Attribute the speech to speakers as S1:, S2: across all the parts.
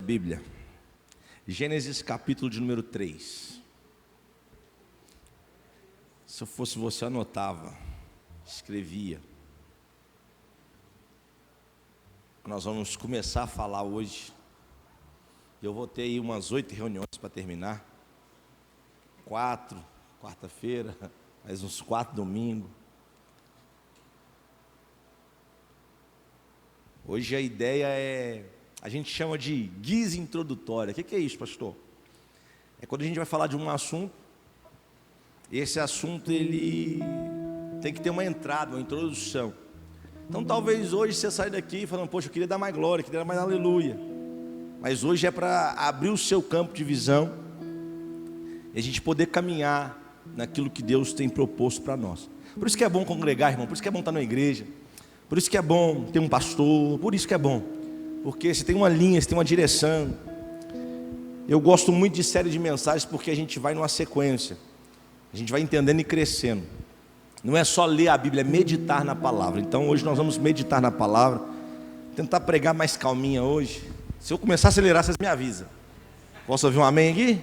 S1: Bíblia, Gênesis capítulo de número 3. Se eu fosse você, anotava, escrevia. Nós vamos começar a falar hoje. Eu vou ter aí umas 8 reuniões para terminar. 4, quarta-feira, mais uns 4 domingo. Hoje a ideia a gente chama de guisa introdutória. O que é isso, pastor? É quando a gente vai falar de um assunto, esse assunto ele tem que ter uma entrada, uma introdução. Então talvez hoje você saia daqui falando, poxa, eu queria dar mais glória, eu queria dar mais aleluia. Mas hoje é para abrir o seu campo de visão e a gente poder caminhar naquilo que Deus tem proposto para nós. Por isso que é bom congregar, irmão, por isso que é bom estar na igreja, por isso que é bom ter um pastor, por isso que é bom, porque você tem uma linha, você tem uma direção. Eu gosto muito de série de mensagens porque a gente vai numa sequência, a gente vai entendendo e crescendo. Não é só ler a Bíblia, é meditar na palavra. Então hoje nós vamos meditar na palavra, tentar pregar mais calminha hoje. Se eu começar a acelerar, vocês me avisam. Posso ouvir um amém aqui?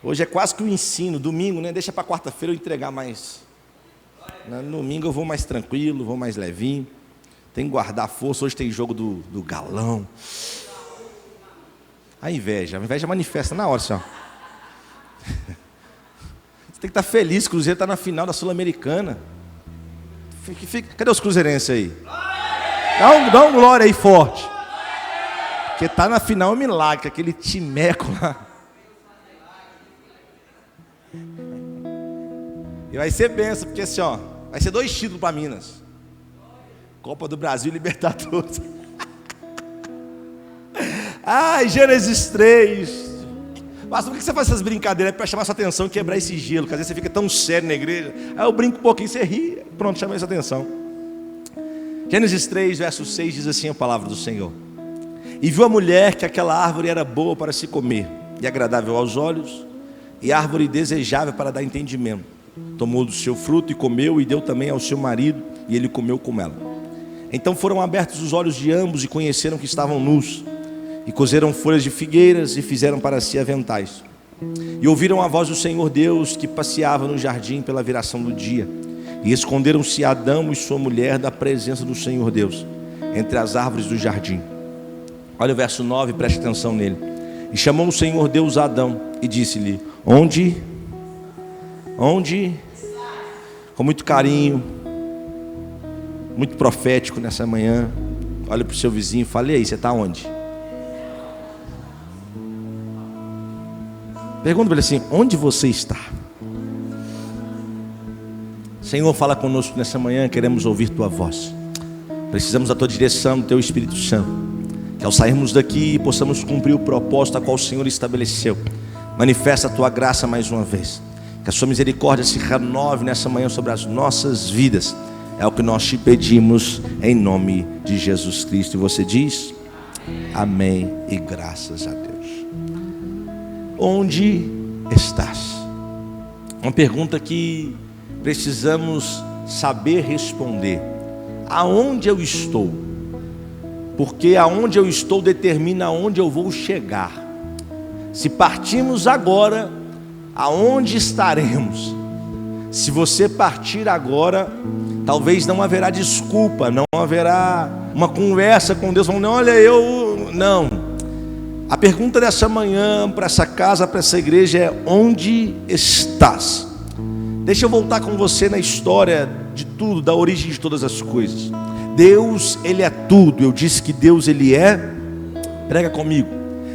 S1: Hoje é quase que o ensino, domingo, né? Deixa para quarta-feira eu entregar mais. No domingo eu vou mais tranquilo, vou mais levinho. Tem que guardar força, hoje tem jogo do galão. A inveja manifesta na hora, senhor. Você tem que estar feliz, o Cruzeiro está na final da Sul-Americana. Cadê os cruzeirenses aí? Dá um glória aí forte. Porque está na final é um milagre, aquele timeco lá. E vai ser benção, porque assim, ó, vai ser 2 títulos para Minas. Copa do Brasil e Libertadores. Ai, Gênesis 3. Mas por que você faz essas brincadeiras? É para chamar sua atenção e quebrar esse gelo, porque às vezes você fica tão sério na igreja. Aí eu brinco um pouquinho, você ri, pronto, chama essa atenção. Gênesis 3, verso 6 diz assim a palavra do Senhor: E viu a mulher que aquela árvore era boa para se comer, e agradável aos olhos, e árvore desejável para dar entendimento. Tomou do seu fruto e comeu, e deu também ao seu marido, e ele comeu com ela. Então foram abertos os olhos de ambos, e conheceram que estavam nus, e cozeram folhas de figueiras, e fizeram para si aventais. E ouviram a voz do Senhor Deus, que passeava no jardim pela viração do dia. E esconderam-se Adão e sua mulher da presença do Senhor Deus, entre as árvores do jardim. Olha o verso 9, preste atenção nele. E chamou o Senhor Deus a Adão, e disse-lhe: Onde? Com muito carinho, muito profético nessa manhã. Olha para o seu vizinho e fale: aí, você está onde? Pergunta para ele assim: onde você está? Senhor, fala conosco nessa manhã, queremos ouvir tua voz. Precisamos da tua direção, do teu Espírito Santo, que ao sairmos daqui possamos cumprir o propósito a qual o Senhor estabeleceu. Manifesta a tua graça mais uma vez, que a sua misericórdia se renove nessa manhã sobre as nossas vidas. É o que nós te pedimos em nome de Jesus Cristo. E você diz: amém e graças a Deus. Onde estás? Uma pergunta que precisamos saber responder. Aonde eu estou? Porque aonde eu estou determina aonde eu vou chegar. Se partimos agora, aonde estaremos? Se você partir agora, talvez não haverá desculpa, não haverá uma conversa com Deus falando: olha, não. A pergunta dessa manhã para essa casa, para essa igreja é: onde estás? Deixa eu voltar com você na história de tudo, da origem de todas as coisas. Deus, Ele é tudo. Eu disse que Deus, Ele é, prega comigo,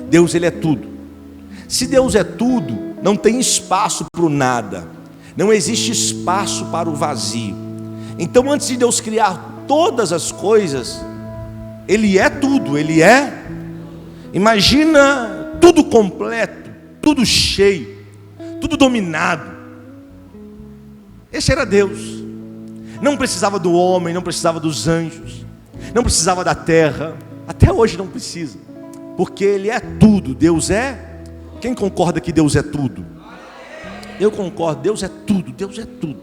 S1: Deus, Ele é tudo. Se Deus é tudo, não tem espaço para o nada, não existe espaço para o vazio. Então, antes de Deus criar todas as coisas, Ele é tudo, Ele é. Imagina tudo completo, tudo cheio, tudo dominado. Esse era Deus. Não precisava do homem, não precisava dos anjos, não precisava da terra. Até hoje não precisa, porque Ele é tudo. Deus é. Quem concorda que Deus é tudo? Eu concordo, Deus é tudo, Deus é tudo.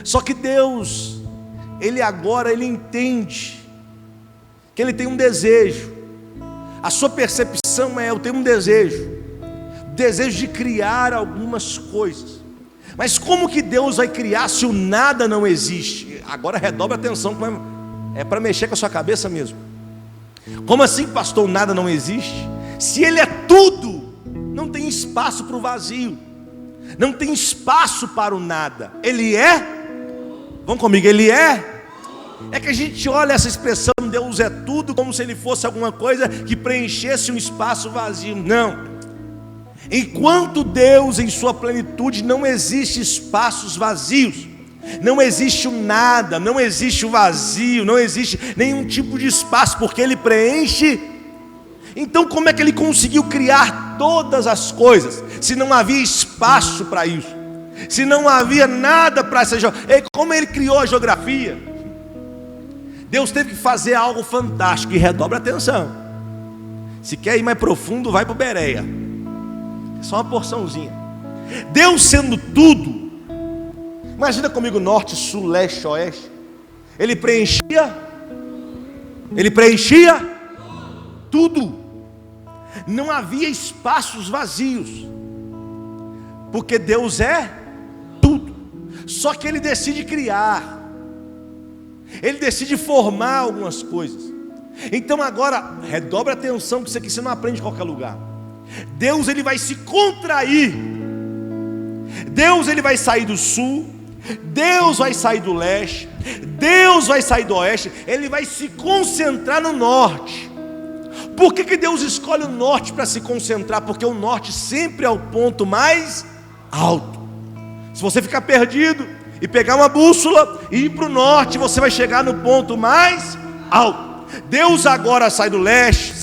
S1: Só que Deus, Ele agora, Ele entende que Ele tem um desejo. A sua percepção é: eu tenho um desejo de criar algumas coisas. Mas como que Deus vai criar se o nada não existe? Agora redobre a atenção, é para mexer com a sua cabeça mesmo. Como assim, pastor, o nada não existe? Se Ele é tudo, não tem espaço para o vazio, não tem espaço para o nada. Ele é, vamos comigo, Ele é. É que a gente olha essa expressão, Deus é tudo, como se Ele fosse alguma coisa que preenchesse um espaço vazio. Não. Enquanto Deus em sua plenitude, não existe espaços vazios, não existe o nada, não existe o vazio, não existe nenhum tipo de espaço, porque Ele preenche. Então como é que Ele conseguiu criar todas as coisas, se não havia espaço para isso, se não havia nada para essa geografia? Como Ele criou a geografia? Deus teve que fazer algo fantástico, e redobre a atenção. Se quer ir mais profundo, vai para o Bereia, só uma porçãozinha. Deus sendo tudo, imagina comigo, norte, sul, leste, oeste. Ele preenchia tudo. Não havia espaços vazios, porque Deus é tudo. Só que Ele decide criar, Ele decide formar algumas coisas. Então agora, redobre a atenção, que isso aqui você não aprende em qualquer lugar. Deus, Ele vai se contrair. Deus, Ele vai sair do sul, Deus vai sair do leste, Deus vai sair do oeste. Ele vai se concentrar no norte. Por que Deus escolhe o norte para se concentrar? Porque o norte sempre é o ponto mais alto. Se você ficar perdido e pegar uma bússola e ir para o norte, você vai chegar no ponto mais alto. Deus agora sai do leste,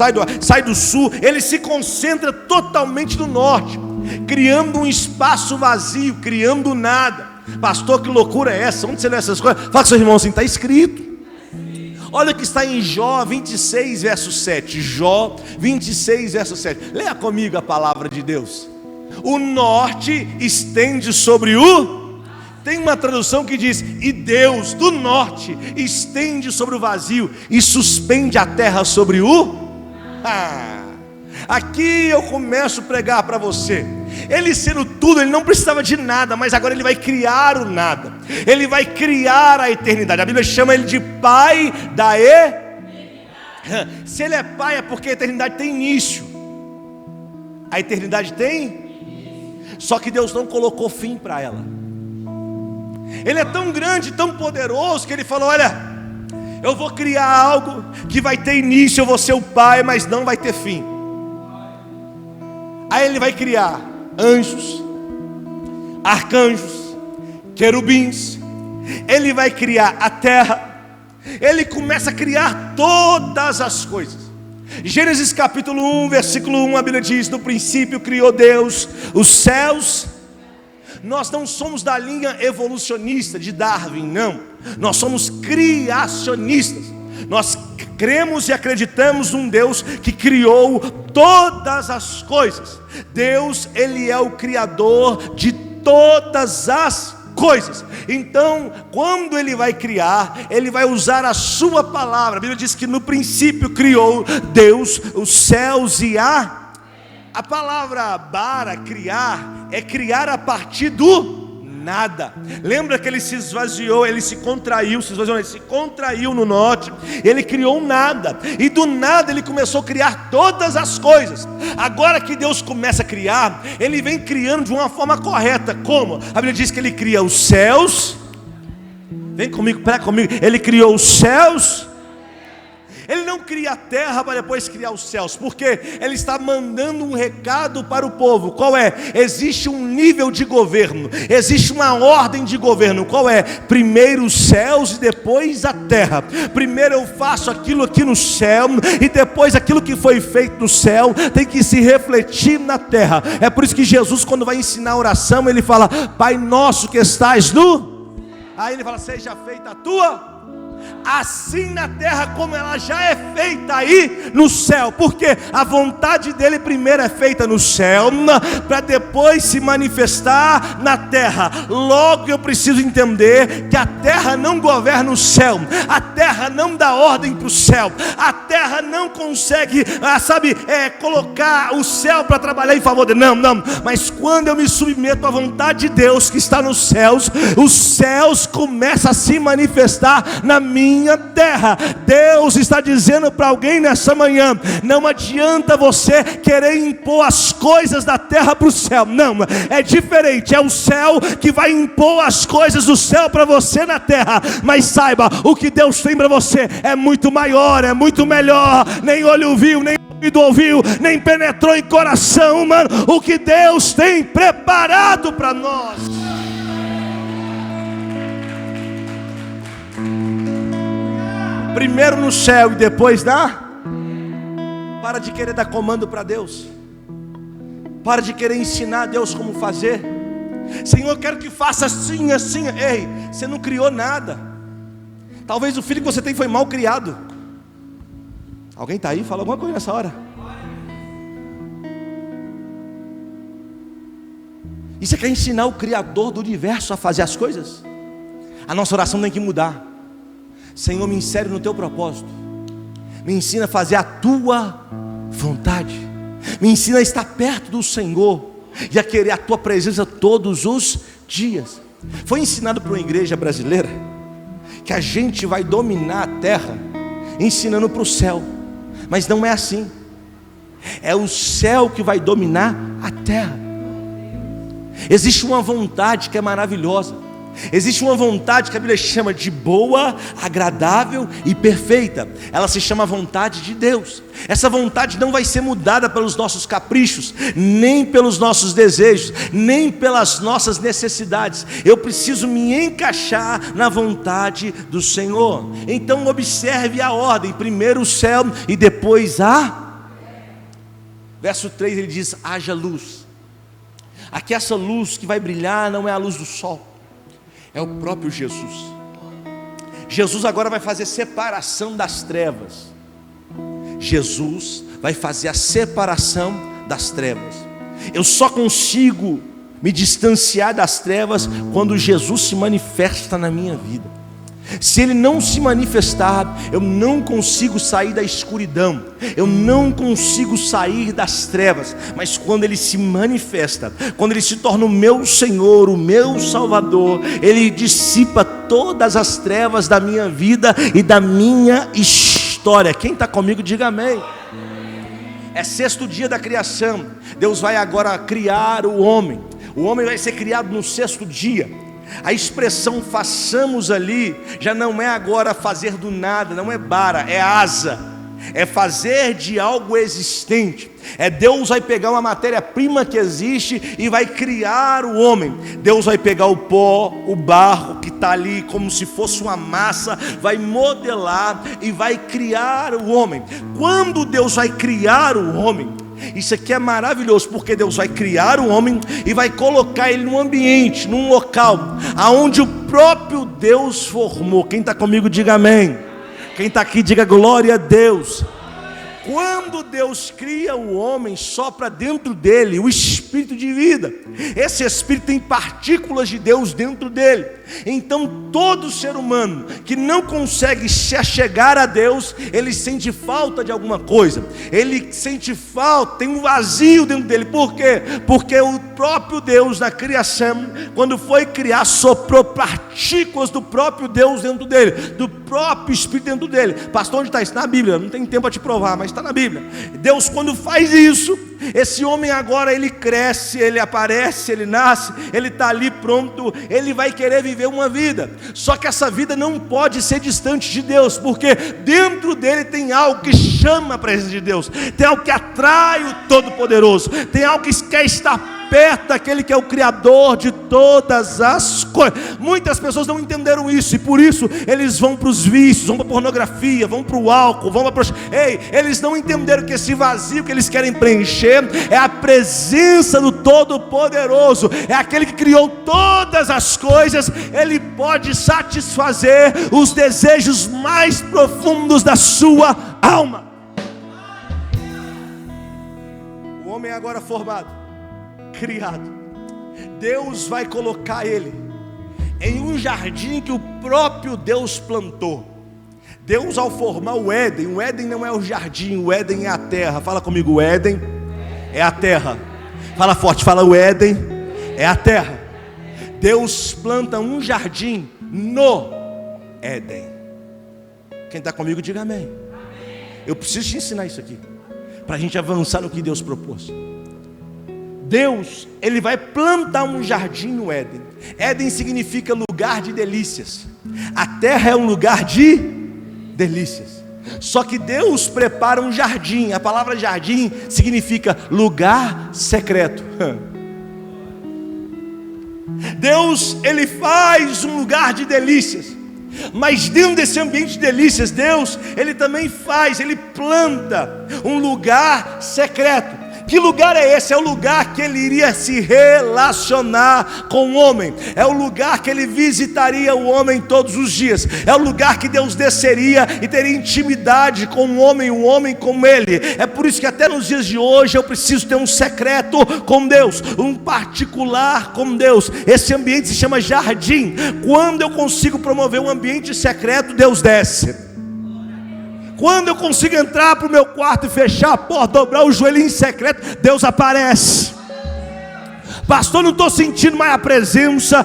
S1: sai do sul. Ele se concentra totalmente no norte, criando um espaço vazio, criando nada. Pastor, que loucura é essa? Onde você lê essas coisas? Fala com seu irmão assim, está escrito. Olha o que está em Jó 26 verso 7. Jó 26 verso 7. Leia comigo a palavra de Deus. O norte estende sobre o... Tem uma tradução que diz: e Deus do norte estende sobre o vazio e suspende a terra sobre o... Aqui eu começo a pregar para você. Ele sendo tudo, Ele não precisava de nada, mas agora Ele vai criar o nada. Ele vai criar a eternidade. A Bíblia chama Ele de Pai da eternidade. Se Ele é Pai, é porque a eternidade tem início. A eternidade tem, só que Deus não colocou fim para ela. Ele é tão grande, tão poderoso, que Ele falou: olha, eu vou criar algo que vai ter início, eu vou ser o Pai, mas não vai ter fim. Aí Ele vai criar anjos, arcanjos, querubins. Ele vai criar a terra. Ele começa a criar todas as coisas. Gênesis capítulo 1, versículo 1, a Bíblia diz: no princípio criou Deus os céus. Nós não somos da linha evolucionista de Darwin, não. Nós somos criacionistas. Nós cremos e acreditamos num Deus que criou todas as coisas. Deus, Ele é o Criador de todas as coisas. Então, quando Ele vai criar, Ele vai usar a sua palavra. A Bíblia diz que no princípio criou Deus os céus e a palavra bara, criar, é criar a partir do nada. Lembra que Ele se esvaziou, Ele se contraiu, Ele se contraiu no norte. Ele criou um nada, e do nada Ele começou a criar todas as coisas. Agora que Deus começa a criar, Ele vem criando de uma forma correta. Como? A Bíblia diz que Ele cria os céus. Vem comigo, prega comigo. Ele criou os céus. Ele não cria a terra para depois criar os céus, porque Ele está mandando um recado para o povo. Qual é? Existe um nível de governo, existe uma ordem de governo. Qual é? Primeiro os céus e depois a terra. Primeiro eu faço aquilo aqui no céu, e depois aquilo que foi feito no céu tem que se refletir na terra. É por isso que Jesus, quando vai ensinar a oração, Ele fala: Pai nosso que estás no... Aí Ele fala: seja feita a tua... assim na terra como ela já é feita aí no céu, porque a vontade dele primeiro é feita no céu, para depois se manifestar na terra. Logo eu preciso entender que a terra não governa o céu, a terra não dá ordem para o céu, a terra não consegue, colocar o céu para trabalhar em favor dele, não, mas quando eu me submeto à vontade de Deus que está nos céus, os céus começam a se manifestar na minha terra. Deus está dizendo para alguém nessa manhã: não adianta você querer impor as coisas da terra para o céu, não, é diferente, é o céu que vai impor as coisas do céu para você na terra. Mas saiba, o que Deus tem para você é muito maior, é muito melhor. Nem olho viu, nem ouvido ouviu, nem penetrou em coração humano o que Deus tem preparado para nós. Primeiro no céu e depois para de querer dar comando para Deus. Para de querer ensinar a Deus como fazer. Senhor, eu quero que faça assim, assim. Ei, você não criou nada. Talvez o filho que você tem foi mal criado. Alguém está aí? Fala alguma coisa nessa hora. E você quer ensinar o Criador do universo a fazer as coisas? A nossa oração tem que mudar. Senhor, me insere no teu propósito. Me ensina a fazer a tua vontade. Me ensina a estar perto do Senhor e a querer a tua presença todos os dias. Foi ensinado para uma igreja brasileira que a gente vai dominar a terra ensinando para o céu. Mas não é assim. É o céu que vai dominar a terra. Existe uma vontade que é maravilhosa. Existe uma vontade que a Bíblia chama de boa, agradável e perfeita. Ela se chama vontade de Deus. Essa vontade não vai ser mudada pelos nossos caprichos, nem pelos nossos desejos, nem pelas nossas necessidades. Eu preciso me encaixar na vontade do Senhor. Então observe a ordem: primeiro o céu e depois verso 3 ele diz: haja luz. Aqui essa luz que vai brilhar não é a luz do sol, é o próprio Jesus. Jesus agora vai fazer separação das trevas. Jesus vai fazer a separação das trevas. Eu só consigo me distanciar das trevas quando Jesus se manifesta na minha vida. Se Ele não se manifestar, eu não consigo sair da escuridão, eu não consigo sair das trevas. Mas quando Ele se manifesta, quando Ele se torna o meu Senhor, o meu Salvador, Ele dissipa todas as trevas da minha vida e da minha história. Quem está comigo, diga amém. É sexto dia da criação. Deus vai agora criar o homem. O homem vai ser criado no sexto dia. A expressão façamos ali já não é agora fazer do nada, não é bara, é asa, é fazer de algo existente. Deus vai pegar uma matéria-prima que existe e vai criar o homem. Deus vai pegar o pó, o barro que está ali como se fosse uma massa, vai modelar e vai criar o homem. Quando Deus vai criar o homem, isso aqui é maravilhoso, porque Deus vai criar o homem e vai colocar ele num ambiente, num local aonde o próprio Deus formou. Quem está comigo, diga amém. Quem está aqui, diga glória a Deus. Quando Deus cria o homem, sopra dentro dele o espírito de vida. Esse espírito tem partículas de Deus dentro dele. Então todo ser humano que não consegue se achegar a Deus, ele sente falta de alguma coisa. Ele sente falta, tem um vazio dentro dele. Por quê? Porque o próprio Deus na criação, quando foi criar, soprou partículas do próprio Deus dentro dele, do próprio Espírito dentro dele. Pastor, onde está isso? Na Bíblia, não tem tempo para te provar, mas está na Bíblia. Deus, quando faz isso, esse homem agora ele cresce, ele aparece, ele nasce, ele está ali pronto, ele vai querer viver uma vida. Só que essa vida não pode ser distante de Deus, porque dentro dele tem algo que chama a presença de Deus, tem algo que atrai o Todo-Poderoso, tem algo que quer estar perto daquele que é o Criador de todas as coisas. Muitas pessoas não entenderam isso, e por isso eles vão para os vícios, vão para a pornografia, vão para o álcool, vão para eles não entenderam que esse vazio que eles querem preencher é a presença do Todo-Poderoso, é aquele que criou todas as coisas. Ele pode satisfazer os desejos mais profundos da sua alma. O homem agora formado, criado, Deus vai colocar ele em um jardim que o próprio Deus plantou. Deus, ao formar o Éden não é o jardim, o Éden é a terra. Fala comigo, o Éden é a terra. Fala forte, fala, o Éden é a terra. Deus planta um jardim no Éden. Quem está comigo, diga amém. Eu preciso te ensinar isso aqui, para a gente avançar no que Deus propôs. Deus, Ele vai plantar um jardim no Éden. Éden significa lugar de delícias. A terra é um lugar de delícias. Só que Deus prepara um jardim. A palavra jardim significa lugar secreto. Deus, Ele faz um lugar de delícias, mas dentro desse ambiente de delícias, Deus, Ele também Ele planta um lugar secreto. Que lugar é esse? É o lugar que Ele iria se relacionar com o homem. É o lugar que Ele visitaria o homem todos os dias. É o lugar que Deus desceria e teria intimidade com o homem com Ele. É por isso que até nos dias de hoje eu preciso ter um secreto com Deus, um particular com Deus. Esse ambiente se chama jardim. Quando eu consigo promover um ambiente secreto, Deus desce. Quando eu consigo entrar para o meu quarto e fechar a porta, dobrar o joelho em secreto, Deus aparece. Pastor, não estou sentindo mais a presença.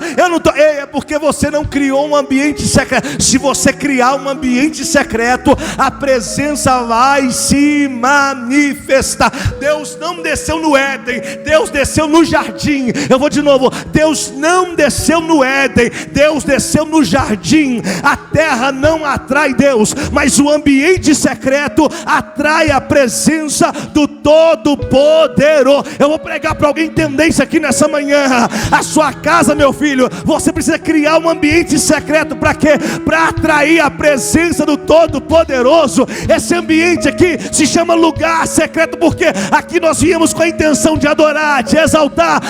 S1: É porque você não criou um ambiente secreto. Se você criar um ambiente secreto, a presença vai se manifestar. Deus não desceu no Éden, Deus desceu no jardim. Eu vou de novo. Deus não desceu no Éden, Deus desceu no jardim. A terra não atrai Deus, mas o ambiente secreto atrai a presença do Todo-Poderoso. Eu vou pregar para alguém entender isso aqui nessa manhã. A sua casa, meu filho, você precisa criar um ambiente secreto. Para quê? Para atrair a presença do Todo-Poderoso. Esse ambiente aqui se chama lugar secreto, porque aqui nós viemos com a intenção de adorar, de exaltar.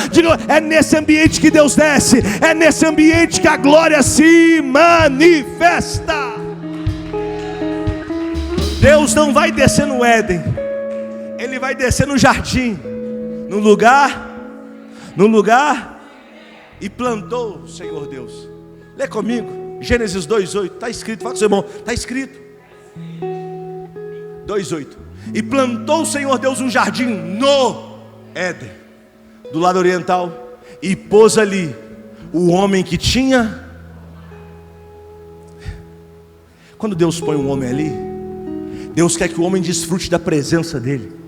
S1: É nesse ambiente que Deus desce, é nesse ambiente que a glória se manifesta. Deus não vai descer no Éden, Ele vai descer no jardim, no lugar, e plantou o Senhor Deus. Lê comigo, Gênesis 2:8, está escrito, fala com seu irmão, está escrito, 2:8, e plantou o Senhor Deus um jardim no Éden, do lado oriental, e pôs ali o homem que tinha. Quando Deus põe um homem ali, Deus quer que o homem desfrute da presença dele.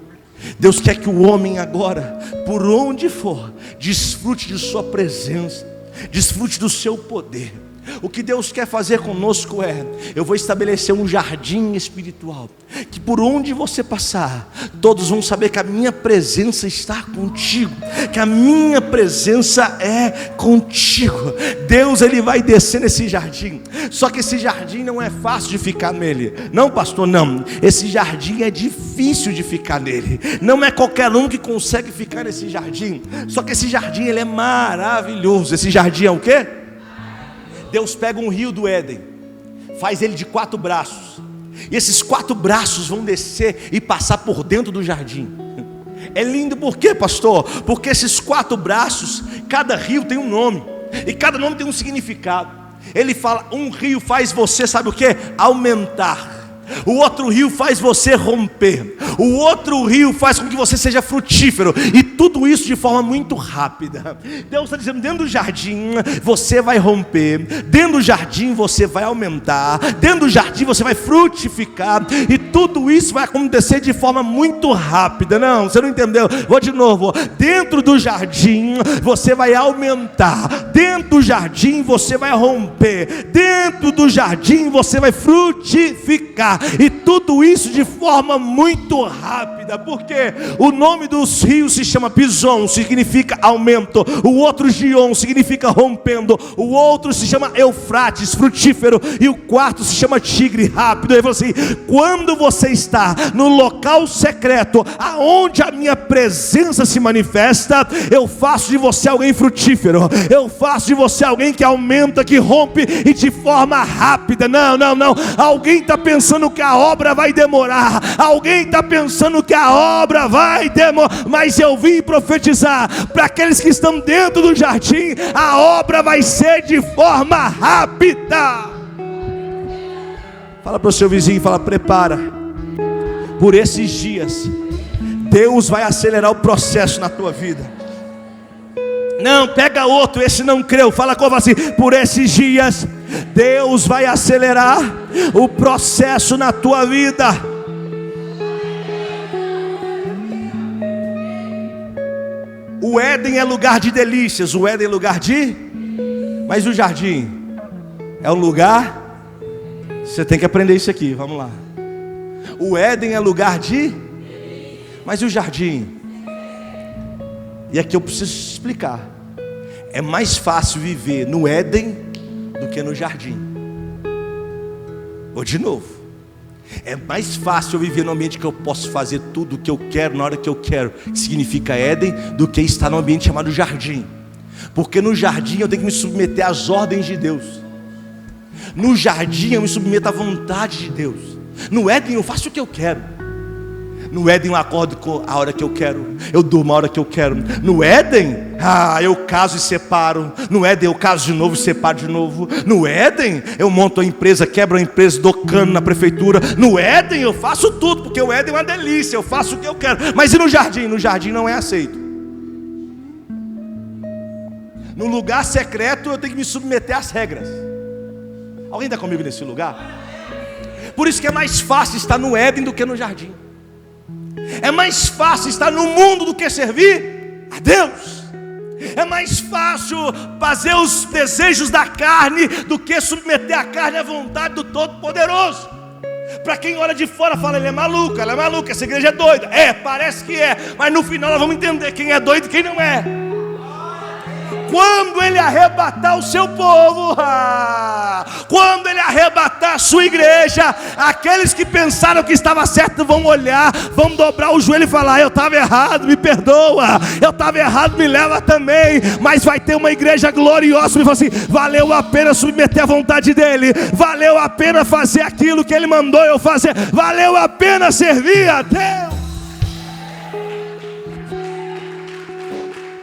S1: Deus quer que o homem agora, por onde for, desfrute de sua presença, desfrute do seu poder. O que Deus quer fazer conosco é: eu vou estabelecer um jardim espiritual, que por onde você passar, todos vão saber que a minha presença está contigo, que a minha presença é contigo. Deus, Ele vai descer nesse jardim. Só que esse jardim não é fácil de ficar nele. Não, pastor, não. Esse jardim é difícil de ficar nele. Não é qualquer um que consegue ficar nesse jardim. Só que esse jardim, ele é maravilhoso. Esse jardim é o quê? Deus pega um rio do Éden, faz ele de 4 braços, e esses 4 braços vão descer e passar por dentro do jardim. É lindo, por quê, pastor? Porque esses 4 braços, cada rio tem um nome, e cada nome tem um significado. Ele fala, um rio faz você, sabe o que? Aumentar. O outro rio faz você romper. O outro rio faz com que você seja frutífero. E tudo isso de forma muito rápida. Deus está dizendo, dentro do jardim você vai romper, dentro do jardim você vai aumentar, dentro do jardim você vai frutificar. E tudo isso vai acontecer de forma muito rápida. Não, você não entendeu? Vou de novo. Dentro do jardim você vai aumentar, dentro do jardim você vai romper, dentro do jardim você vai frutificar. frutificar, e tudo isso de forma muito rápida, porque o nome dos rios se chama Pison, significa aumento, o outro Gion significa rompendo, o outro se chama Eufrates, frutífero, e o quarto se chama Tigre, rápido. Ele falou assim: quando você está no local secreto, aonde a minha presença se manifesta, eu faço de você alguém frutífero, eu faço de você alguém que aumenta, que rompe, e de forma rápida. Não, alguém está pensando que a obra vai demorar, alguém está pensando que a obra vai demorar, mas eu vim profetizar para aqueles que estão dentro do jardim: a obra vai ser de forma rápida. Fala para o seu vizinho, fala: prepara, por esses dias Deus vai acelerar o processo na tua vida. Não, pega outro, esse não creu, fala como assim: por esses dias Deus vai acelerar o processo na tua vida. O Éden é lugar de delícias, o Éden é lugar de... Mas o jardim é um lugar... Você tem que aprender isso aqui, vamos lá. O Éden é lugar de... Mas o jardim... E aqui eu preciso explicar. É mais fácil viver no Éden do que no jardim. Ou de novo, é mais fácil eu viver no ambiente que eu posso fazer tudo o que eu quero, na hora que eu quero, que significa Éden, do que estar num ambiente chamado jardim. Porque no jardim eu tenho que me submeter às ordens de Deus. No jardim eu me submeto à vontade de Deus. No Éden eu faço o que eu quero. No Éden eu acordo a hora que eu quero, eu durmo a hora que eu quero. No Éden, eu caso e separo. No Éden eu caso de novo e separo de novo. No Éden eu monto a empresa, quebro a empresa, dou cano na prefeitura. No Éden eu faço tudo, porque o Éden é uma delícia, eu faço o que eu quero. Mas e no jardim? No jardim não é aceito. No lugar secreto eu tenho que me submeter às regras. Alguém está comigo nesse lugar? Por isso que é mais fácil estar no Éden do que no jardim. É mais fácil estar no mundo do que servir a Deus. É mais fácil fazer os desejos da carne do que submeter a carne à vontade do Todo-Poderoso. Para quem olha de fora fala: ele é maluco, ela é maluca, essa igreja é doida. É, parece que é, mas no final nós vamos entender quem é doido e quem não é. Quando ele arrebatar o seu povo, quando ele arrebatar a sua igreja, aqueles que pensaram que estava certo vão olhar, vão dobrar o joelho e falar: eu estava errado, me perdoa, eu estava errado, me leva também. Mas vai ter uma igreja gloriosa e fala assim: valeu a pena submeter à vontade dele, valeu a pena fazer aquilo que ele mandou eu fazer, valeu a pena servir a Deus.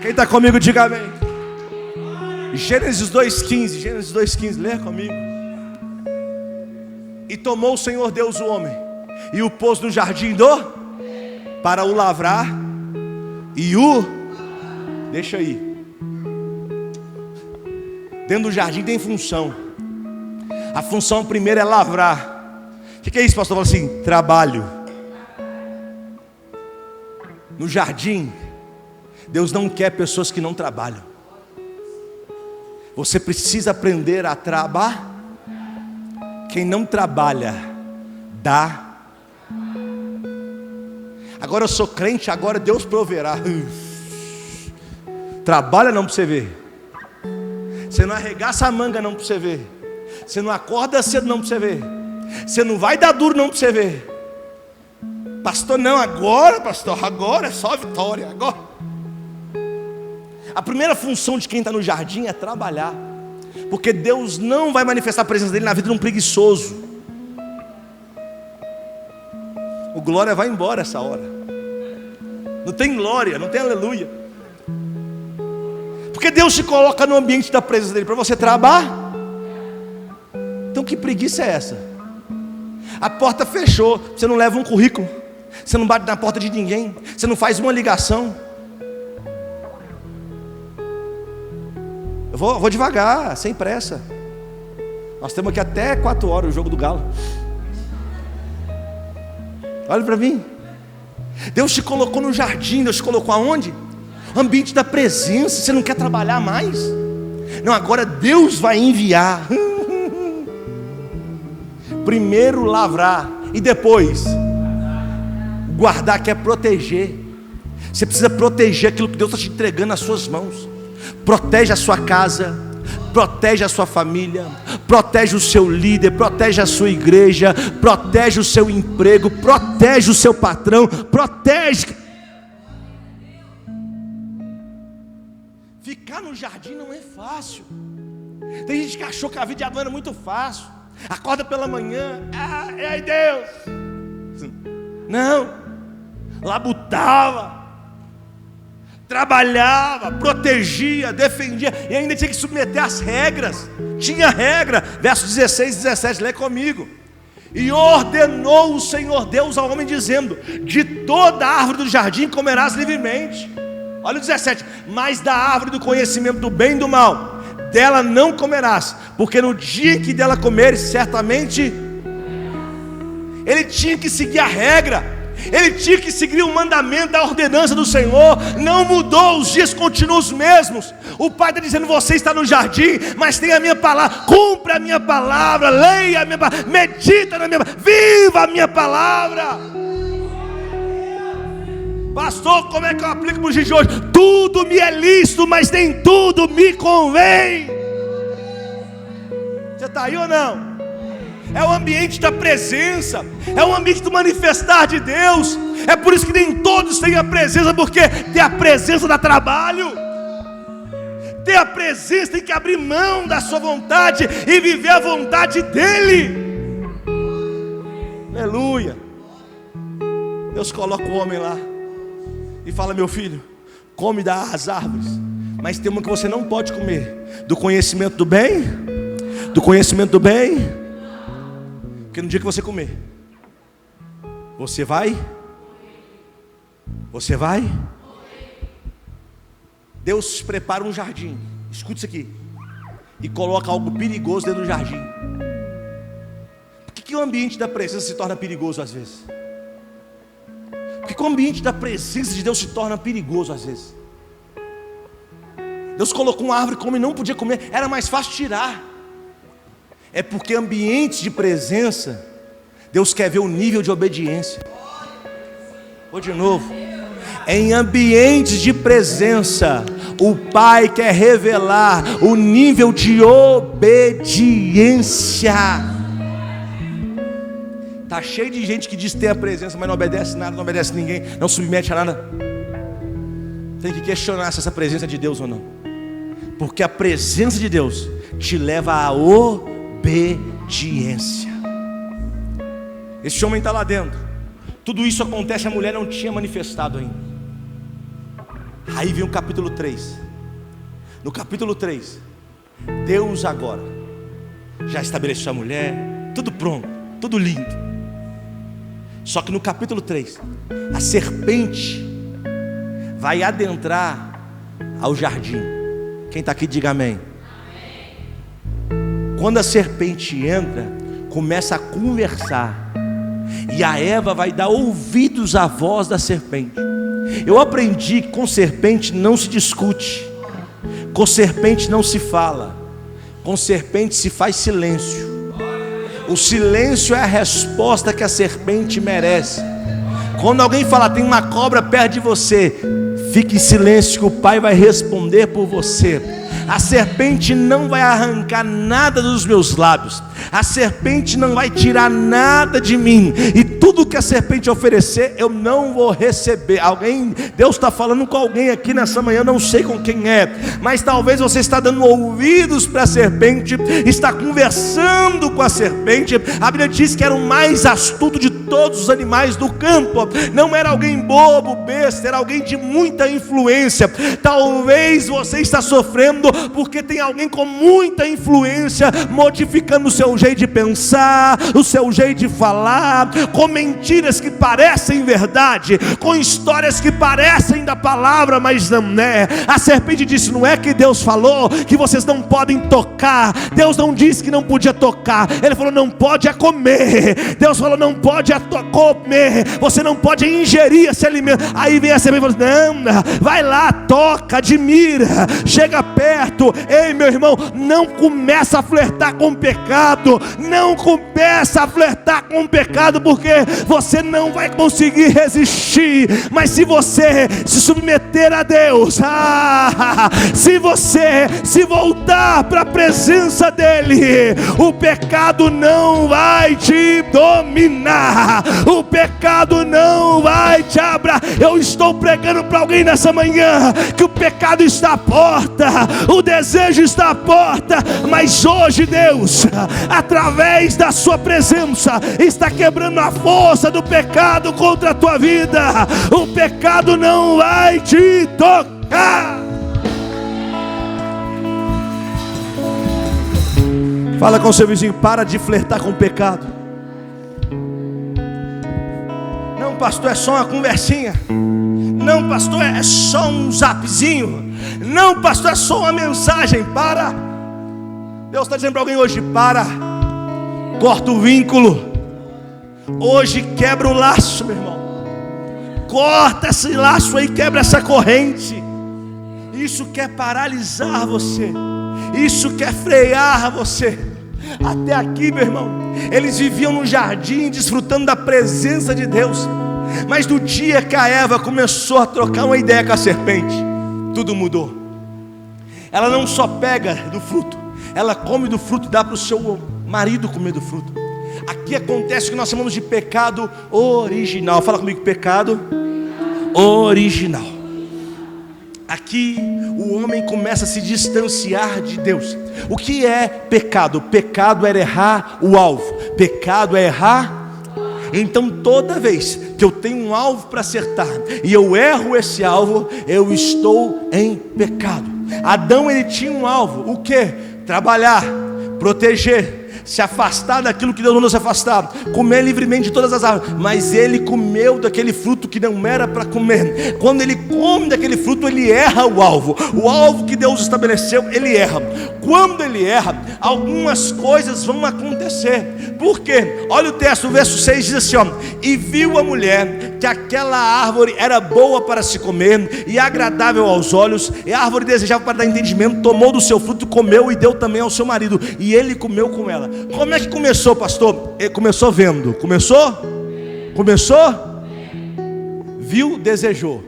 S1: Quem está comigo, diga amém. Gênesis 2,15, lê comigo. E tomou o Senhor Deus o homem, e o pôs no jardim para o lavrar, e deixa aí. Dentro do jardim tem função. A função primeira é lavrar. O que é isso, pastor? Fala assim: trabalho. No jardim, Deus não quer pessoas que não trabalham. Você precisa aprender a trabalhar. Quem não trabalha, dá. Agora eu sou crente, agora Deus proverá. Trabalha não para você ver. Você não arregaça a manga não para você ver. Você não acorda cedo não para você ver. Você não vai dar duro não para você ver. Pastor, não, agora pastor, agora é só vitória, agora. A primeira função de quem está no jardim é trabalhar. Porque Deus não vai manifestar a presença dele na vida de um preguiçoso. O glória vai embora essa hora. Não tem glória, não tem aleluia. Porque Deus te coloca no ambiente da presença dele para você trabalhar. Então que preguiça é essa? A porta fechou, você não leva um currículo, você não bate na porta de ninguém, você não faz uma ligação. Eu vou devagar, sem pressa. Nós temos aqui até 4 horas o jogo do Galo. Olha para mim. Deus te colocou no jardim. Deus te colocou aonde? Ambiente da presença. Você não quer trabalhar mais? Não, agora Deus vai enviar. Primeiro lavrar E depois, guardar, que é proteger. Você precisa proteger aquilo que Deus está te entregando nas suas mãos. Protege a sua casa, protege a sua família, protege o seu líder, protege a sua igreja, protege o seu emprego, protege o seu patrão, protege. Ficar no jardim não é fácil. Tem gente que achou que a vida de Adão era muito fácil. Acorda pela manhã, e aí Deus? Não, labutava, trabalhava, protegia, defendia, e ainda tinha que submeter às regras. Tinha regra, versos 16 e 17, lê comigo. E ordenou o Senhor Deus ao homem, dizendo: de toda a árvore do jardim comerás livremente. Olha o 17: mas da árvore do conhecimento do bem e do mal, dela não comerás, porque no dia que dela comeres, certamente. Ele tinha que seguir a regra, ele tinha que seguir o mandamento, a ordenança do Senhor. Não mudou, os dias continuam os mesmos. O Pai está dizendo: você está no jardim, mas tem a minha palavra. Cumpra a minha palavra, leia a minha palavra, medita na minha palavra, viva a minha palavra. Pastor, como é que eu aplico para os dias de hoje? Tudo me é lícito, mas nem tudo me convém. Você está aí ou não? É o ambiente da presença, é o ambiente do manifestar de Deus. É por isso que nem todos têm a presença, porque ter a presença dá trabalho. Ter a presença tem que abrir mão da sua vontade e viver a vontade dEle. Aleluia. Deus coloca o homem lá e fala: meu filho, come das árvores, mas tem uma que você não pode comer: do conhecimento do bem, do conhecimento do bem. Porque no dia que você comer, você vai. Deus prepara um jardim, escute isso aqui, e coloca algo perigoso dentro do jardim. Por que o ambiente da presença se torna perigoso às vezes? Porque o ambiente da presença de Deus se torna perigoso às vezes. Deus colocou uma árvore como não podia comer, era mais fácil tirar. É porque ambientes de presença, Deus quer ver o nível de obediência. Vou de novo. Em ambientes de presença, o Pai quer revelar o nível de obediência. Está cheio de gente que diz ter a presença, mas não obedece nada, não obedece ninguém, não submete a nada. Tem que questionar se essa presença é de Deus ou não. Porque a presença de Deus te leva à obediência. Esse homem está lá dentro. Tudo isso acontece, a mulher não tinha manifestado ainda. Aí vem o capítulo 3. No capítulo 3, Deus agora já estabeleceu a mulher, tudo pronto, tudo lindo. Só que no capítulo 3, a serpente vai adentrar ao jardim. Quem está aqui diga amém. Quando a serpente entra, começa a conversar, e a Eva vai dar ouvidos à voz da serpente. Eu aprendi que com serpente não se discute, com serpente não se fala, com serpente se faz silêncio. O silêncio é a resposta que a serpente merece. Quando alguém fala: tem uma cobra perto de você, fique em silêncio, que o Pai vai responder por você. A serpente não vai arrancar nada dos meus lábios, a serpente não vai tirar nada de mim, e tudo que a serpente oferecer eu não vou receber. Deus está falando com alguém aqui nessa manhã, não sei com quem é, mas talvez você está dando ouvidos para a serpente, está conversando com a serpente. A Bíblia diz que era o mais astuto de todos os animais do campo. Não era alguém bobo, besta, era alguém de muita influência. Talvez você está sofrendo porque tem alguém com muita influência modificando o seu jeito de pensar, o seu jeito de falar, comentando mentiras que parecem verdade, com histórias que parecem da palavra, mas não é. A serpente disse: não é que Deus falou que vocês não podem tocar. Deus não disse que não podia tocar. Ele falou: não pode é comer. Deus falou: não pode é comer. Você não pode ingerir esse alimento. Aí vem a serpente e fala: não, vai lá, toca, admira, chega perto. Ei, meu irmão, não começa a flertar com o pecado. Não começa a flertar com o pecado, porque você não vai conseguir resistir. Mas se você se submeter a Deus, se você se voltar para a presença dele, o pecado não vai te dominar, o pecado não vai te abrir. Eu estou pregando para alguém nessa manhã que o pecado está à porta, o desejo está à porta, mas hoje Deus, através da sua presença, está quebrando a força do pecado contra a tua vida. O pecado não vai te tocar. Fala com seu vizinho: para de flertar com o pecado. Não, pastor, é só uma conversinha. Não, pastor, é só um zapzinho. Não, pastor, é só uma mensagem. Para. Deus está dizendo para alguém hoje: para. Corta o vínculo. Hoje quebra o laço, meu irmão. Corta esse laço aí, quebra essa corrente. Isso quer paralisar você. Isso quer frear você. Até aqui, meu irmão, eles viviam no jardim, desfrutando da presença de Deus. Mas no dia que a Eva começou a trocar uma ideia com a serpente, tudo mudou. Ela não só pega do fruto, ela come do fruto e dá para o seu marido comer do fruto. Aqui acontece o que nós chamamos de pecado original. Fala comigo: pecado original. Aqui o homem começa a se distanciar de Deus. O que é pecado? Pecado é errar o alvo. Pecado é errar. Então toda vez que eu tenho um alvo para acertar e eu erro esse alvo, eu estou em pecado. Adão, ele tinha um alvo. O que? Trabalhar, proteger, se afastar daquilo que Deus mandou se afastar, comer livremente de todas as árvores. Mas ele comeu daquele fruto que não era para comer. Quando ele come daquele fruto, ele erra o alvo. O alvo que Deus estabeleceu, ele erra. Quando ele erra, algumas coisas vão acontecer. Por quê? Olha o texto, o verso 6 diz assim, ó: e viu a mulher que aquela árvore era boa para se comer e agradável aos olhos, e a árvore desejável para dar entendimento, tomou do seu fruto, comeu e deu também ao seu marido, e ele comeu com ela. Como é que começou, pastor? Ele começou vendo. Começou? Viu, desejou,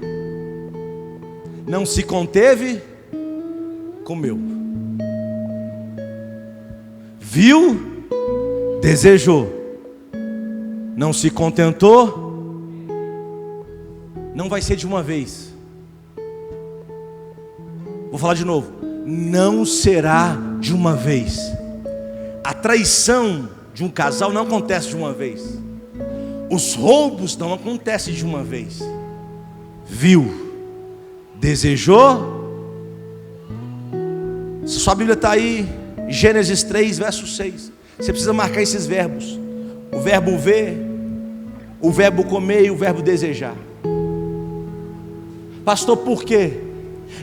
S1: não se conteve, comeu. Viu, desejou, não se contentou. Não vai ser de uma vez. Vou falar de novo: não será de uma vez. A traição de um casal não acontece de uma vez. Os roubos não acontecem de uma vez. Viu, desejou. Se sua Bíblia está aí, Gênesis 3, verso 6. Você precisa marcar esses verbos: o verbo ver, o verbo comer e o verbo desejar. Pastor, por quê?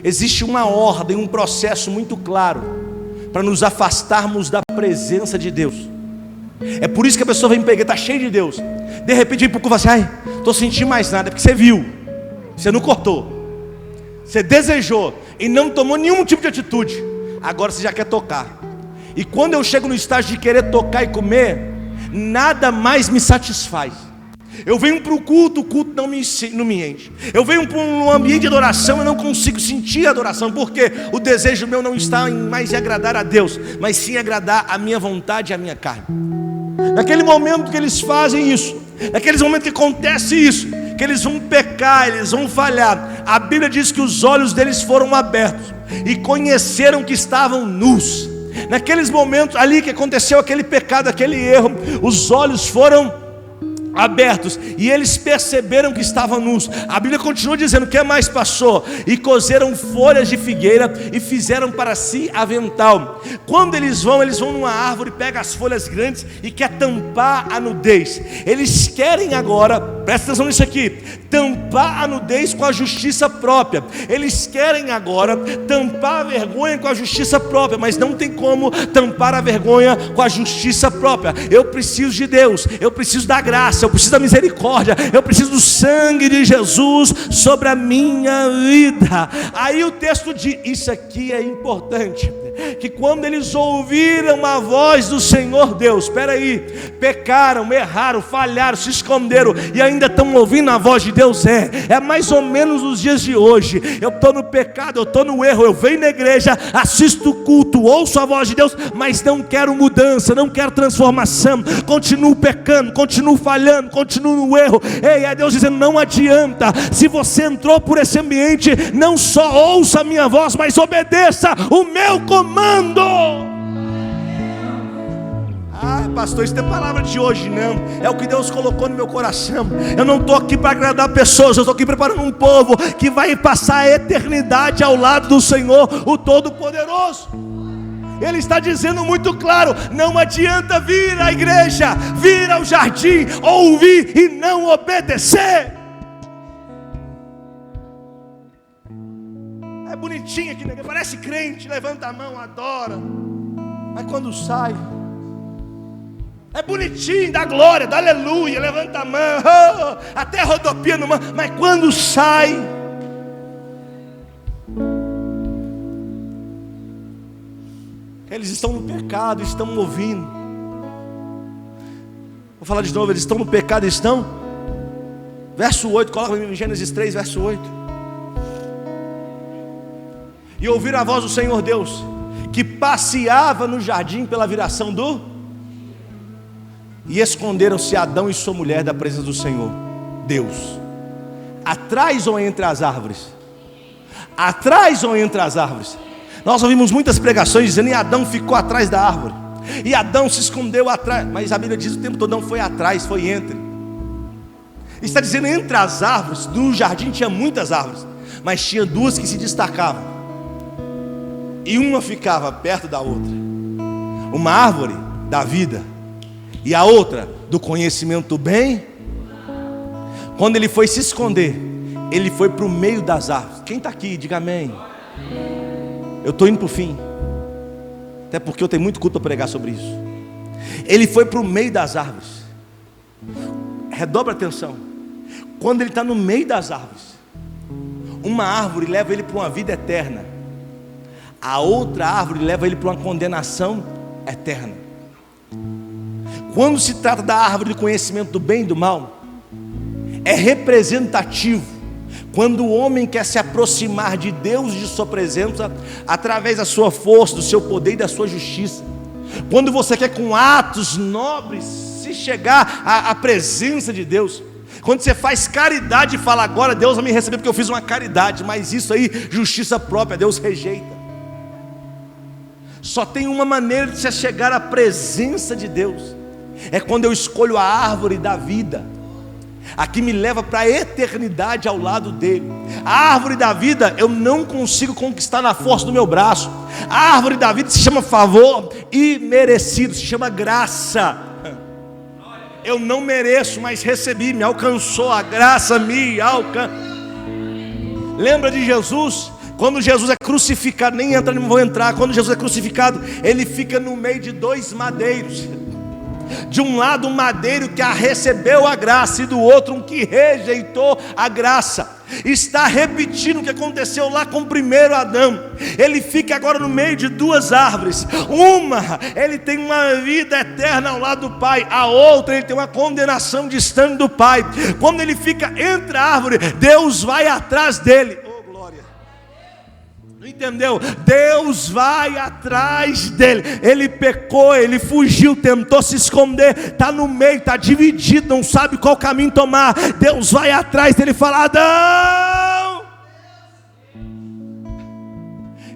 S1: Existe uma ordem, um processo muito claro para nos afastarmos da presença de Deus. É por isso que a pessoa vem pegar, está cheia de Deus, de repente vem para o culto e fala assim: ai, estou sentindo mais nada. É porque você viu, você não cortou, você desejou e não tomou nenhum tipo de atitude. Agora você já quer tocar. E quando eu chego no estágio de querer tocar e comer, nada mais me satisfaz. Eu venho para o culto não me enche. Eu venho para um ambiente de adoração, eu não consigo sentir a adoração, porque o desejo meu não está em mais em agradar a Deus, mas sim agradar a minha vontade e a minha carne. Naquele momento que eles fazem isso, naqueles momentos que acontece isso, que eles vão pecar, eles vão falhar, a Bíblia diz que os olhos deles foram abertos e conheceram que estavam nus. Naqueles momentos ali que aconteceu aquele pecado, aquele erro, os olhos foram abertos, e eles perceberam que estavam nus. A Bíblia continua dizendo: o que mais passou? E cozeram folhas de figueira e fizeram para si avental. Quando eles vão numa árvore, pegam as folhas grandes e quer tampar a nudez. Eles querem agora, presta atenção nisso aqui, tampar a nudez com a justiça própria. Eles querem agora tampar a vergonha com a justiça própria, mas não tem como tampar a vergonha com a justiça própria. Eu preciso de Deus, eu preciso da graça, eu preciso da misericórdia, eu preciso do sangue de Jesus sobre a minha vida. Aí o texto diz, isso aqui é importante, que quando eles ouviram a voz do Senhor Deus, espera aí, pecaram, erraram, falharam, se esconderam e ainda estão ouvindo a voz de Deus. É mais ou menos os dias de hoje. Eu estou no pecado, eu estou no erro, eu venho na igreja, assisto o culto, ouço a voz de Deus, mas não quero mudança, não quero transformação, continuo pecando, continuo falhando, continuo no erro. Ei, é Deus dizendo: não adianta. Se você entrou por esse ambiente, não só ouça a minha voz, mas obedeça o meu comando. Ah, pastor, isso é palavra de hoje. Não, é o que Deus colocou no meu coração. Eu não estou aqui para agradar pessoas, eu estou aqui preparando um povo que vai passar a eternidade ao lado do Senhor, o Todo-Poderoso. Ele está dizendo muito claro: não adianta vir à igreja, vir ao jardim, ouvir e não obedecer. É bonitinho aqui, né? Parece crente, levanta a mão, adora, mas quando sai, é bonitinho, dá glória, dá aleluia, levanta a mão, até rodopia no mão, mas quando sai, eles estão no pecado, estão ouvindo. Vou falar de novo, eles estão no pecado, estão. Verso 8, coloca em Gênesis 3, verso 8. E ouviram a voz do Senhor Deus, que passeava no jardim pela viração do... E esconderam-se Adão e sua mulher da presença do Senhor Deus, atrás ou entre as árvores? Atrás ou entre as árvores? Nós ouvimos muitas pregações dizendo: e Adão ficou atrás da árvore, e Adão se escondeu atrás. Mas a Bíblia diz o tempo todo: não foi atrás, foi entre. Está dizendo entre as árvores. No jardim tinha muitas árvores, mas tinha duas que se destacavam, e uma ficava perto da outra. Uma árvore da vida e a outra do conhecimento do bem. Quando ele foi se esconder, ele foi para o meio das árvores. Quem está aqui, diga amém. Eu estou indo para o fim, até porque eu tenho muito culto para pregar sobre isso. Ele foi para o meio das árvores. Redobra atenção. Quando ele está no meio das árvores, uma árvore leva ele para uma vida eterna, a outra árvore leva ele para uma condenação eterna. Quando se trata da árvore do conhecimento do bem e do mal, é representativo quando o homem quer se aproximar de Deus e de sua presença através da sua força, do seu poder e da sua justiça. Quando você quer com atos nobres se chegar à presença de Deus. Quando você faz caridade e fala: agora Deus vai me receber porque eu fiz uma caridade. Mas isso aí, justiça própria, Deus rejeita. Só tem uma maneira de se chegar à presença de Deus, é quando eu escolho a árvore da vida, a que me leva para a eternidade ao lado dele. A árvore da vida eu não consigo conquistar na força do meu braço. A árvore da vida se chama favor imerecido, se chama graça. Eu não mereço, mas recebi, me alcançou, a graça me alcançou. Lembra de Jesus? Quando Jesus é crucificado, nem entra, nem vou entrar. Quando Jesus é crucificado, ele fica no meio de dois madeiros. De um lado um madeiro que recebeu a graça, e do outro um que rejeitou a graça. Está repetindo o que aconteceu lá com o primeiro Adão. Ele fica agora no meio de duas árvores. Uma, ele tem uma vida eterna ao lado do Pai. A outra, ele tem uma condenação distante do Pai. Quando ele fica entre a árvore, Deus vai atrás dele. Não entendeu? Deus vai atrás dele. Ele pecou, ele fugiu, tentou se esconder, está no meio, está dividido, não sabe qual caminho tomar. Deus vai atrás dele e fala: Adão!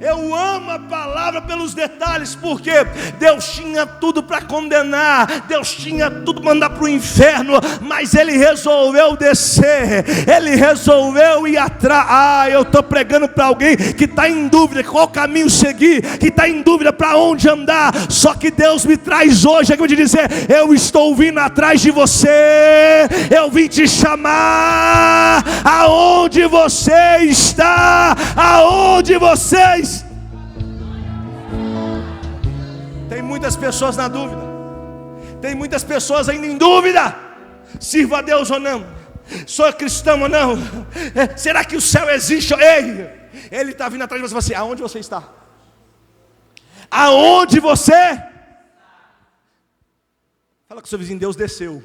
S1: Eu amo a palavra pelos detalhes, porque Deus tinha tudo para condenar, Deus tinha tudo para mandar para o inferno, mas Ele resolveu descer, Ele resolveu ir atrás. Eu estou pregando para alguém que está em dúvida qual caminho seguir, que está em dúvida para onde andar. Só que Deus me traz hoje aqui para te dizer: eu estou vindo atrás de você, eu vim te chamar. Aonde você está? Aonde você está? Tem muitas pessoas na dúvida, tem muitas pessoas ainda em dúvida: sirvo a Deus ou não? Sou cristão ou não? Será que o céu existe? Ei, Ele está vindo atrás de você. Aonde você está? Aonde você? Fala com o seu vizinho: Deus desceu.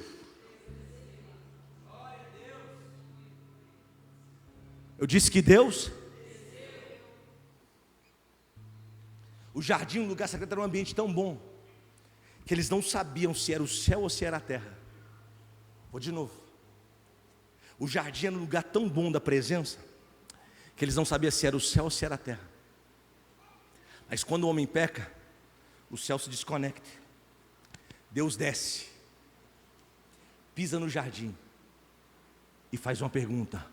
S1: Eu disse que Deus. O jardim, um lugar secreto, era um ambiente tão bom que eles não sabiam se era o céu ou se era a terra. Vou de novo. O jardim era um lugar tão bom da presença que eles não sabiam se era o céu ou se era a terra. Mas quando o homem peca, o céu se desconecta. Deus desce, pisa no jardim e faz uma pergunta: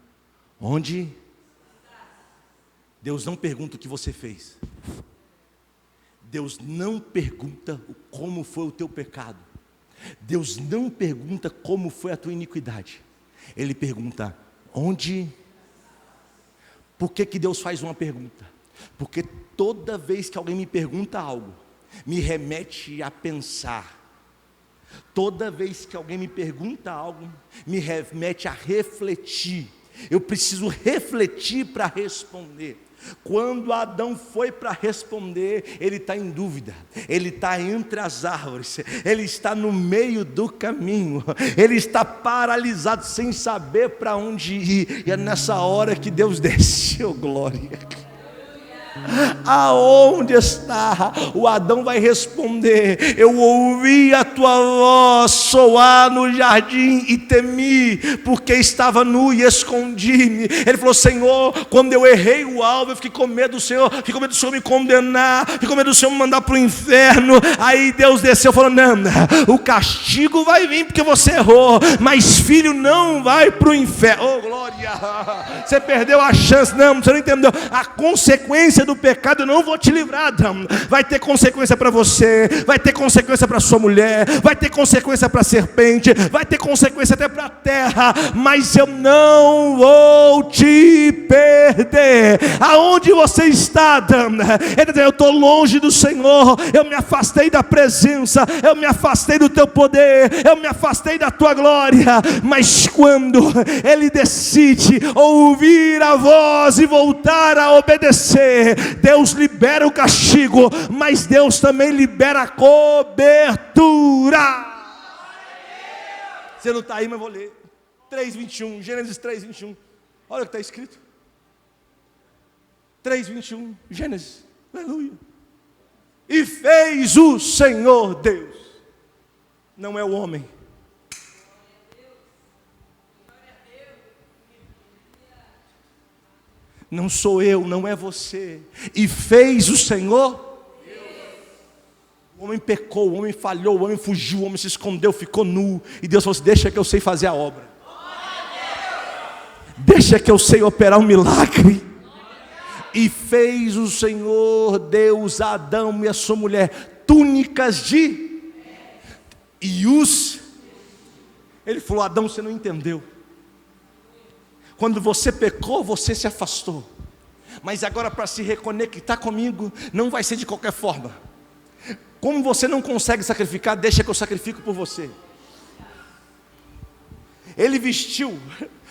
S1: onde? Deus não pergunta o que você fez. Deus não pergunta como foi o teu pecado. Deus não pergunta como foi a tua iniquidade. Ele pergunta: onde? Por que Deus faz uma pergunta? Porque toda vez que alguém me pergunta algo, me remete a pensar. Toda vez que alguém me pergunta algo, me remete a refletir. Eu preciso refletir para responder. Quando Adão foi para responder, ele está em dúvida, ele está entre as árvores, ele está no meio do caminho, ele está paralisado, sem saber para onde ir. E é nessa hora que Deus desceu, glória. Aonde está? O Adão vai responder: eu ouvi a tua voz soar no jardim e temi, porque estava nu e escondi-me. Ele falou: Senhor, quando eu errei o alvo, eu fiquei com medo do Senhor, fiquei com medo do Senhor me condenar, fiquei com medo do Senhor me mandar para o inferno. Aí Deus desceu e falou: não, o castigo vai vir porque você errou, mas filho não vai para o inferno. Oh glória, você perdeu a chance. Não, você não entendeu. A consequência do pecado eu não vou te livrar, Adão. Vai ter consequência para você, vai ter consequência para sua mulher, vai ter consequência para a serpente, vai ter consequência até para a terra, mas eu não vou te perder. Aonde você está, Adão? Ele diz: eu estou longe do Senhor, eu me afastei da presença, eu me afastei do teu poder, eu me afastei da tua glória. Mas quando ele decide ouvir a voz e voltar a obedecer, Deus libera o castigo, mas Deus também libera a cobertura. Você não está aí, mas vou ler 3:21, Gênesis 3:21. Olha o que está escrito. 3:21, Gênesis, aleluia. E fez o Senhor Deus, não é o homem. Não sou eu, não é você. E fez o Senhor. O homem pecou, o homem falhou, o homem fugiu, o homem se escondeu, ficou nu. E Deus falou assim: deixa que eu sei fazer a obra. Deixa que eu sei operar um milagre. E fez o Senhor Deus a Adão e a sua mulher túnicas de... Ele falou: Adão, você não entendeu. Quando você pecou, você se afastou. Mas agora, para se reconectar comigo, não vai ser de qualquer forma. Como você não consegue sacrificar, deixa que eu sacrifico por você. Ele vestiu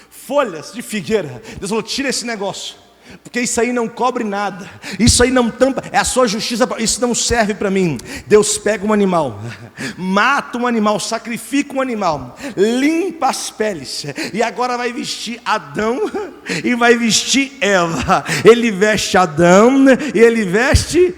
S1: folhas de figueira. Deus falou: tira esse negócio, porque isso aí não cobre nada, isso aí não tampa, é a sua justiça, isso não serve para mim. Deus pega um animal, mata um animal, sacrifica um animal, limpa as peles, e agora vai vestir Adão e vai vestir Eva. Ele veste Adão e ele veste...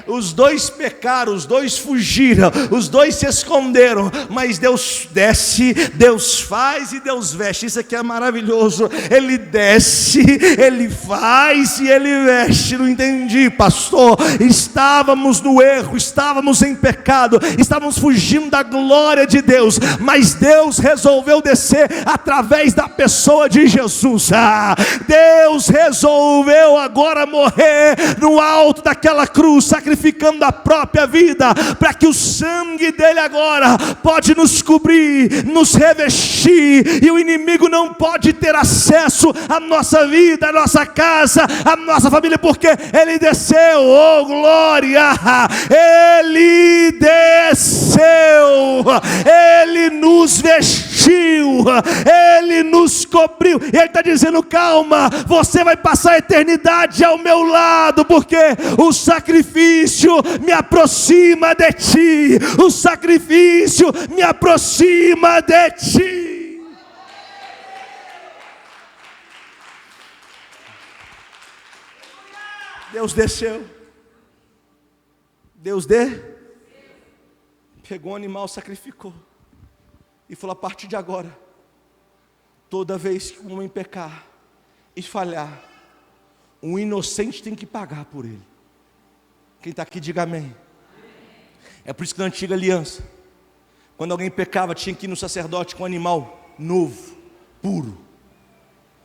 S1: Os dois pecaram, os dois fugiram, os dois se esconderam, mas Deus desce, Deus faz e Deus veste. Isso aqui é maravilhoso. Ele desce, Ele faz e Ele veste. Não entendi, pastor. Estávamos no erro, estávamos em pecado, estávamos fugindo da glória de Deus, mas Deus resolveu descer através da pessoa de Jesus. Deus resolveu agora morrer no alto daquela cruz, sacrificando a própria vida, para que o sangue dele agora pode nos cobrir, nos revestir, e o inimigo não pode ter acesso à nossa vida, à nossa casa, à nossa família, porque ele desceu. Oh glória, ele desceu, ele nos vestiu, ele nos cobriu, e ele está dizendo: calma, você vai passar a eternidade ao meu lado, porque o sacrifício me aproxima de ti, o sacrifício me aproxima de ti. Deus desceu, pegou um animal, sacrificou e falou: a partir de agora, toda vez que um homem pecar e falhar, um inocente tem que pagar por ele. Quem está aqui diga amém. É por isso que na antiga aliança, quando alguém pecava, tinha que ir no sacerdote com um animal novo, puro.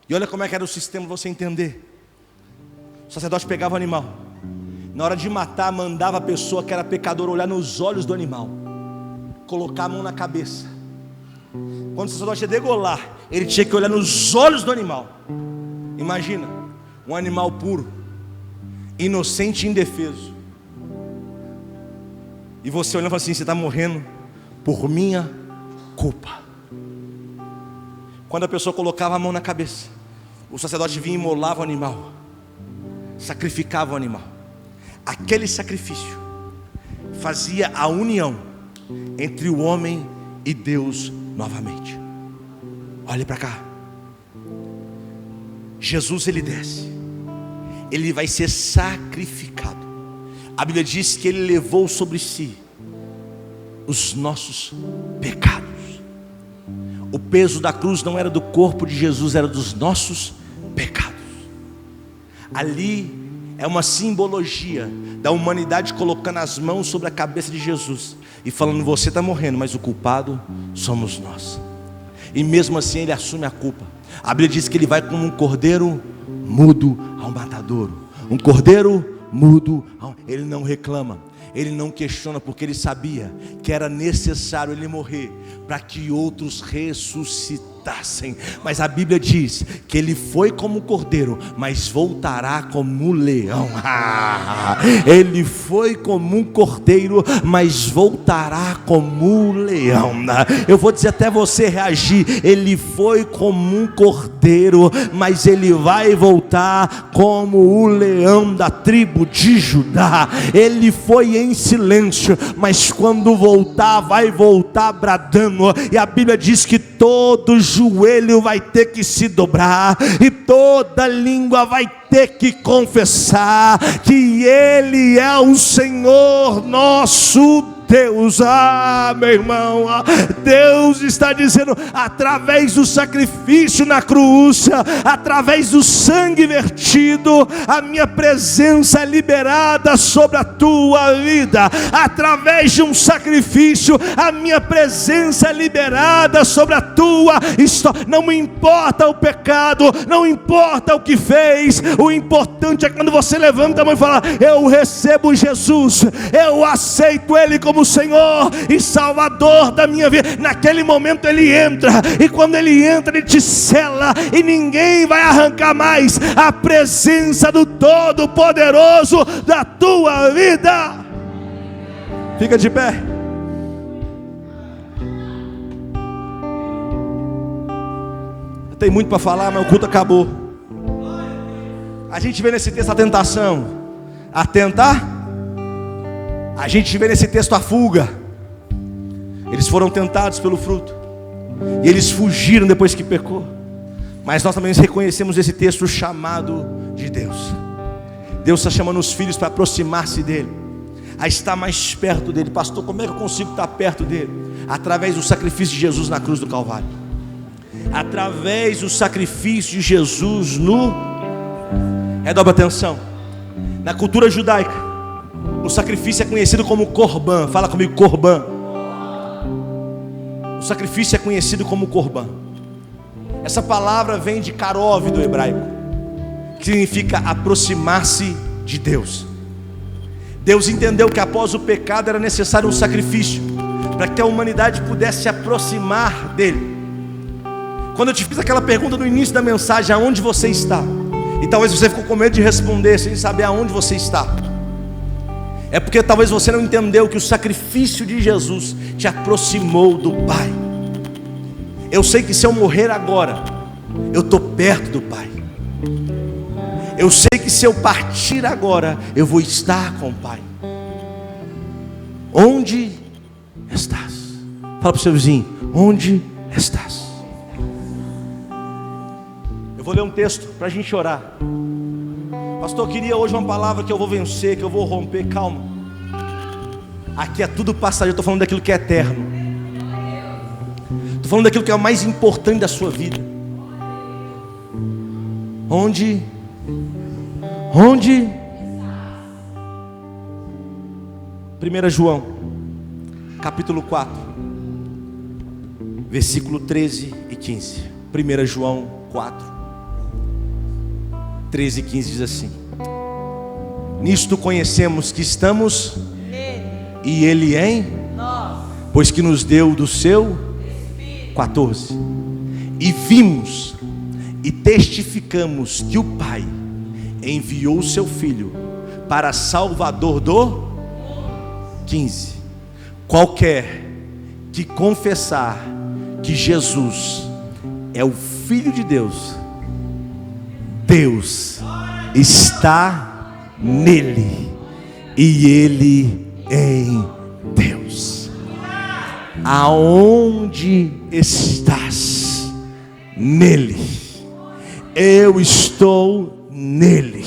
S1: E olha como é que era o sistema para você entender. O sacerdote pegava o animal, na hora de matar, mandava a pessoa que era pecadora olhar nos olhos do animal, colocar a mão na cabeça. Quando o sacerdote ia degolar, ele tinha que olhar nos olhos do animal. Imagina, um animal puro, inocente e indefeso, e você olhando e fala assim: você está morrendo por minha culpa. Quando a pessoa colocava a mão na cabeça, o sacerdote vinha e imolava o animal, sacrificava o animal. Aquele sacrifício fazia a união entre o homem e Deus novamente. Olhe para cá. Jesus, ele desce, ele vai ser sacrificado. A Bíblia diz que ele levou sobre si os nossos pecados. O peso da cruz não era do corpo de Jesus, era dos nossos pecados. Ali é uma simbologia da humanidade colocando as mãos sobre a cabeça de Jesus e falando: você está morrendo, mas o culpado somos nós. E mesmo assim ele assume a culpa. A Bíblia diz que ele vai como um cordeiro mudo ao matadouro. Um cordeiro mudo, ele não reclama, ele não questiona, porque ele sabia que era necessário ele morrer para que outros ressuscitassem. Mas a Bíblia diz que ele foi como cordeiro, mas voltará como leão. Ele foi como um cordeiro, mas voltará como leão. Eu vou dizer até você reagir: ele foi como um cordeiro, mas ele vai voltar como o leão da tribo de Judá. Ele foi em silêncio, mas quando voltar, vai voltar bradando. E a Bíblia diz que todo joelho vai ter que se dobrar, e toda língua vai ter que confessar que Ele é o Senhor nosso Deus. Meu irmão, Deus está dizendo: através do sacrifício na cruz, através do sangue vertido, a minha presença é liberada sobre a tua vida. Através de um sacrifício, a minha presença é liberada sobre a tua história. Não importa o pecado, não importa o que fez, o importante é quando você levanta a mão e fala: eu recebo Jesus, eu aceito Ele como Senhor e Salvador da minha vida. Naquele momento Ele entra, e quando Ele entra, Ele te sela, e ninguém vai arrancar mais a presença do Todo-Poderoso da tua vida. Fica de pé. Tem muito para falar, mas o culto acabou. A gente vê nesse texto a tentação, a tentar. A gente vê nesse texto a fuga. Eles foram tentados pelo fruto, e eles fugiram depois que pecou. Mas nós também reconhecemos nesse texto o chamado de Deus. Deus está chamando os filhos para aproximar-se dele. a estar mais perto dele. Pastor, como é que eu consigo estar perto dele? Através do sacrifício de Jesus na cruz do Calvário. Através do sacrifício de Jesus no... Dobra atenção. Na cultura judaica, o sacrifício é conhecido como corban. Fala comigo, corban. O sacrifício é conhecido como corban. Essa palavra vem de karov do hebraico, que significa aproximar-se de Deus. Deus entendeu que após o pecado era necessário um sacrifício para que a humanidade pudesse se aproximar dele. Quando eu te fiz aquela pergunta no início da mensagem, aonde você está? E talvez você ficou com medo de responder, sem saber aonde você está. É porque talvez você não entendeu que o sacrifício de Jesus te aproximou do Pai. Eu sei que se eu morrer agora, eu estou perto do Pai. Eu sei que se eu partir agora, eu vou estar com o Pai. Onde estás? Fala para o seu vizinho, onde estás? Eu vou ler um texto para a gente orar. Pastor, eu queria hoje uma palavra que eu vou vencer, que eu vou romper. Calma. Aqui é tudo passageiro. Eu estou falando daquilo que é eterno. Estou falando daquilo que é o mais importante da sua vida. Onde 1 João capítulo 4 versículo 13 e 15. 1 João 4 13 e 15 diz assim: nisto conhecemos que estamos nele, e ele em nós, pois que nos deu do seu Espírito. 14. E vimos e testificamos que o Pai enviou o seu Filho para Salvador do 15. Qualquer que confessar que Jesus é o Filho de Deus, Deus está nele e ele em Deus. Aonde estás? Nele. Eu estou nele.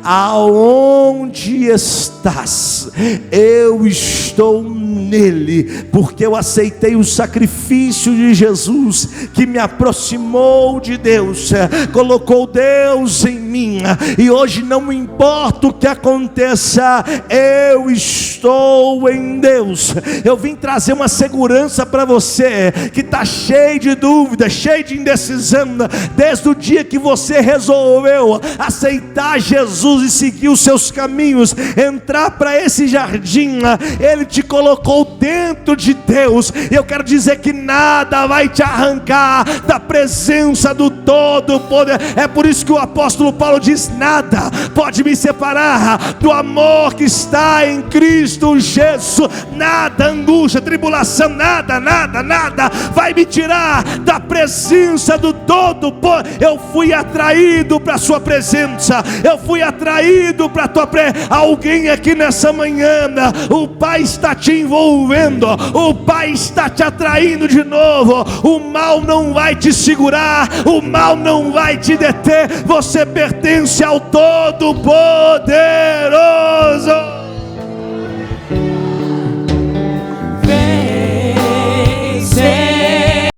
S1: Aonde estás? Eu estou nele, porque eu aceitei o sacrifício de Jesus, que me aproximou de Deus, colocou Deus em mim, e hoje não me importa o que aconteça, eu estou em Deus. Eu vim trazer uma segurança para você, que está cheio de dúvidas, cheio de indecisão, desde o dia que você resolveu aceitar Jesus e seguir os seus caminhos, entrar para esse jardim, Ele te colocou dentro de Deus, e eu quero dizer que nada vai te arrancar da presença do Todo-Poder. É por isso que o apóstolo Paulo diz: nada pode me separar do amor que está em Cristo Jesus. Nada, angústia, tribulação, nada vai me tirar da presença do Todo-Poder. Eu fui atraído para a sua presença, eu fui atraído para a tua presença. Alguém aqui nessa manhã, o Pai está te envolvendo, o Pai está te atraindo de novo. O mal não vai te segurar, o mal não vai te deter. Você pertence ao Todo-Poderoso.